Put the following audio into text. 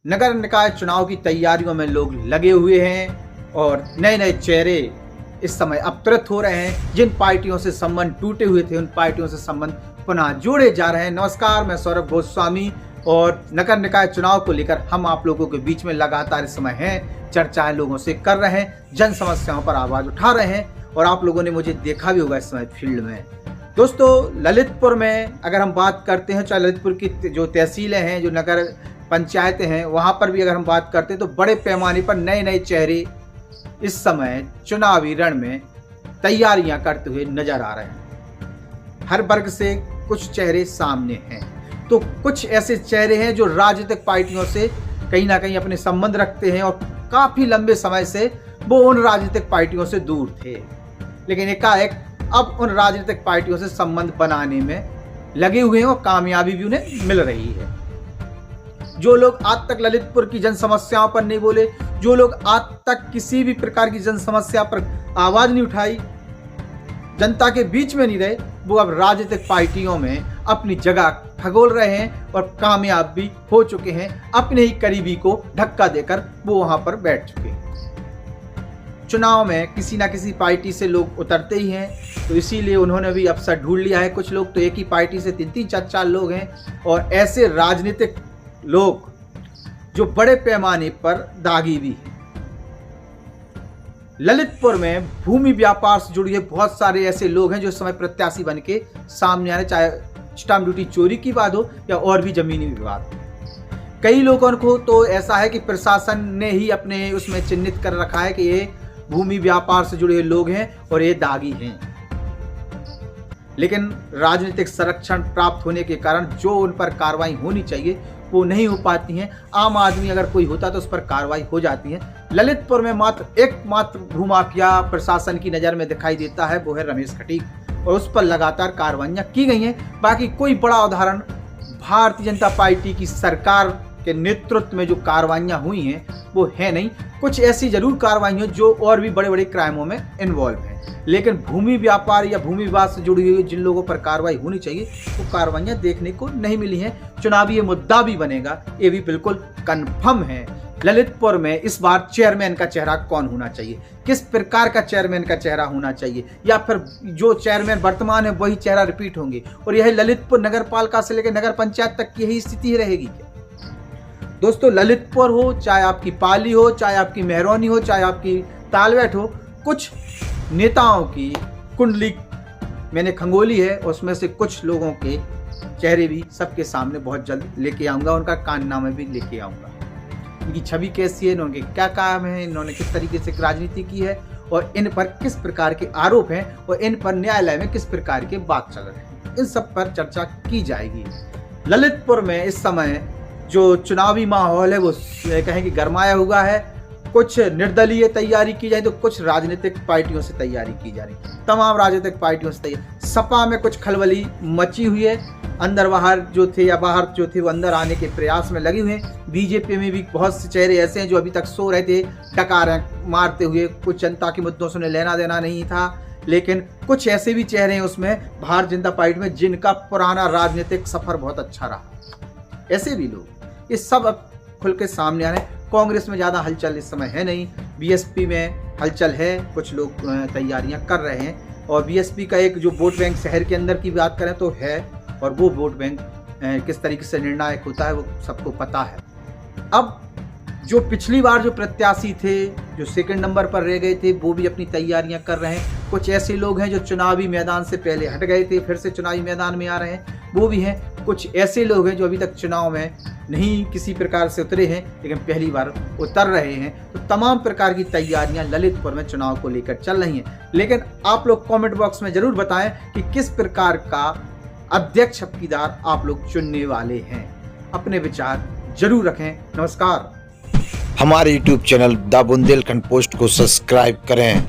नगर निकाय चुनाव की तैयारियों में लोग लगे हुए हैं और नए नए चेहरे इस समय अवतरित हो रहे हैं। जिन पार्टियों से संबंध टूटे हुए थे उन पार्टियों से संबंध पुनः जोड़े जा रहे हैं। नमस्कार, मैं सौरभ गोस्वामी और नगर निकाय चुनाव को लेकर हम आप लोगों के बीच में लगातार इस समय हैं, चर्चाएं लोगों से कर रहे हैं, जन समस्याओं पर आवाज उठा रहे हैं और आप लोगों ने मुझे देखा भी होगा इस समय फील्ड में। दोस्तों, ललितपुर में अगर हम बात करते हैं, चाहे ललितपुर की जो तहसीलें हैं, जो नगर पंचायतें हैं, वहाँ पर भी अगर हम बात करते हैं तो बड़े पैमाने पर नए नए चेहरे इस समय चुनावी रण में तैयारियां करते हुए नजर आ रहे हैं। हर वर्ग से कुछ चेहरे सामने हैं, तो कुछ ऐसे चेहरे हैं जो राजनीतिक पार्टियों से कहीं ना कहीं अपने संबंध रखते हैं और काफी लंबे समय से वो उन राजनीतिक पार्टियों से दूर थे, लेकिन एकाएक अब उन राजनीतिक पार्टियों से संबंध बनाने में लगे हुए हैं और कामयाबी भी उन्हें मिल रही है। जो लोग आज तक ललितपुर की जन समस्याओं पर नहीं बोले, जो लोग आज तक किसी भी प्रकार की जन समस्या पर आवाज नहीं उठाई, जनता के बीच में नहीं रहे, वो अब राजनीतिक पार्टियों में अपनी जगह खगोल रहे हैं और कामयाब भी हो चुके हैं। अपने ही करीबी को धक्का देकर वो वहां पर बैठ चुके हैं। चुनाव में किसी ना किसी पार्टी से लोग उतरते ही हैं, तो इसीलिए उन्होंने भी अवसर ढूंढ लिया है। कुछ लोग तो एक ही पार्टी से 3-3, 4-4 लोग हैं और ऐसे राजनीतिक लोग जो बड़े पैमाने पर दागी भी हैं। ललितपुर में भूमि व्यापार से जुड़े बहुत सारे ऐसे लोग हैं जो इस समय प्रत्याशी बन के सामने आ रहे, चाहे स्टाम्प ड्यूटी चोरी की बात हो या और भी जमीनी विवाद। कई लोगों को तो ऐसा है कि प्रशासन ने ही अपने उसमें चिन्हित कर रखा है कि ये भूमि व्यापार से जुड़े लोग हैं और ये दागी हैं, लेकिन राजनीतिक संरक्षण प्राप्त होने के कारण जो उन पर कार्रवाई होनी चाहिए वो नहीं हो पाती हैं। आम आदमी अगर कोई होता तो उस पर कार्रवाई हो जाती है। ललितपुर में एकमात्र भूमाफिया प्रशासन की नज़र में दिखाई देता है, वो है रमेश खटीक, और उस पर लगातार कार्रवाइयाँ की गई हैं। बाकी कोई बड़ा उदाहरण भारतीय जनता पार्टी की सरकार के नेतृत्व में जो कार्रवाइयाँ हुई हैं वो है नहीं। कुछ ऐसी जरूर कार्रवाई जो और भी बड़े बड़े क्राइमों में इन्वॉल्व हैं, लेकिन भूमि व्यापार या भूमि विवाद से जुड़ी हुई जिन लोगों पर कार्रवाई होनी चाहिए वो कार्रवाइयां देखने को नहीं मिली हैं। चुनावी ये मुद्दा भी बनेगा, ये भी बिल्कुल कंफर्म है। ललितपुर में इस बार चेयरमैन का चेहरा कौन होना चाहिए, किस प्रकार का चेयरमैन का चेहरा होना चाहिए, या फिर जो चेयरमैन वर्तमान है वही चेहरा रिपीट होंगे और यही ललितपुर नगर पालिका से लेकर नगर पंचायत तक की यही स्थिति रहेगी क्या? दोस्तों, ललितपुर हो, चाहे आपकी पाली हो, चाहे आपकी मेहरौनी हो, चाहे आपकी तालवेट हो, कुछ नेताओं की कुंडली मैंने खंगोली है, उसमें से कुछ लोगों के चेहरे भी सबके सामने बहुत जल्द लेके आऊंगा, उनका काननामा भी लेके आऊंगा। इनकी छवि कैसी है, इन्होंने क्या काम है, इन्होंने किस तरीके से राजनीति की है और इन पर किस प्रकार के आरोप हैं और इन पर न्यायालय में किस प्रकार के बात चल रहे हैं, इन सब पर चर्चा की जाएगी। ललितपुर में इस समय जो चुनावी माहौल है वो कहें कि गरमाया हुआ है। कुछ निर्दलीय तैयारी की जाए तो कुछ राजनीतिक पार्टियों से तैयारी की जा रही है। तमाम राजनीतिक पार्टियों से तैयारी। सपा में कुछ खलबली मची हुई है, अंदर बाहर जो थे या बाहर जो थे वो अंदर आने के प्रयास में लगे हुए हैं। बीजेपी में भी बहुत से चेहरे ऐसे हैं जो अभी तक सो रहे थे, डकार मारते हुए। कुछ जनता के मुद्दों से उन्हें लेना देना नहीं था, लेकिन कुछ ऐसे भी चेहरे हैं उसमें भारतीय जनता पार्टी में जिनका पुराना राजनीतिक सफर बहुत अच्छा रहा। ऐसे भी लोग, ये सब अब खुल के सामने आ रहे हैं। कांग्रेस में ज़्यादा हलचल इस समय है नहीं, बीएसपी में हलचल है, कुछ लोग तैयारियां कर रहे हैं और बीएसपी का एक जो वोट बैंक शहर के अंदर की बात करें तो है, और वो वोट बैंक किस तरीके से निर्णायक होता है वो सबको पता है। अब जो पिछली बार जो प्रत्याशी थे जो सेकंड नंबर पर रह गए थे वो भी अपनी तैयारियां कर रहे हैं। कुछ ऐसे लोग हैं जो चुनावी मैदान से पहले हट गए थे, फिर से चुनावी मैदान में आ रहे हैं, वो भी हैं। कुछ ऐसे लोग हैं जो अभी तक चुनाव में नहीं किसी प्रकार से उतरे हैं लेकिन पहली बार उतर रहे हैं। तो तमाम प्रकार की तैयारियां ललितपुर में चुनाव को लेकर चल रही हैं, लेकिन आप लोग कमेंट बॉक्स में जरूर बताएं कि किस प्रकार का अध्यक्ष चौकीदार आप लोग चुनने वाले हैं। अपने विचार जरूर रखें। नमस्कार। हमारे YouTube channel the Bundelkhand post को सब्सक्राइब करें।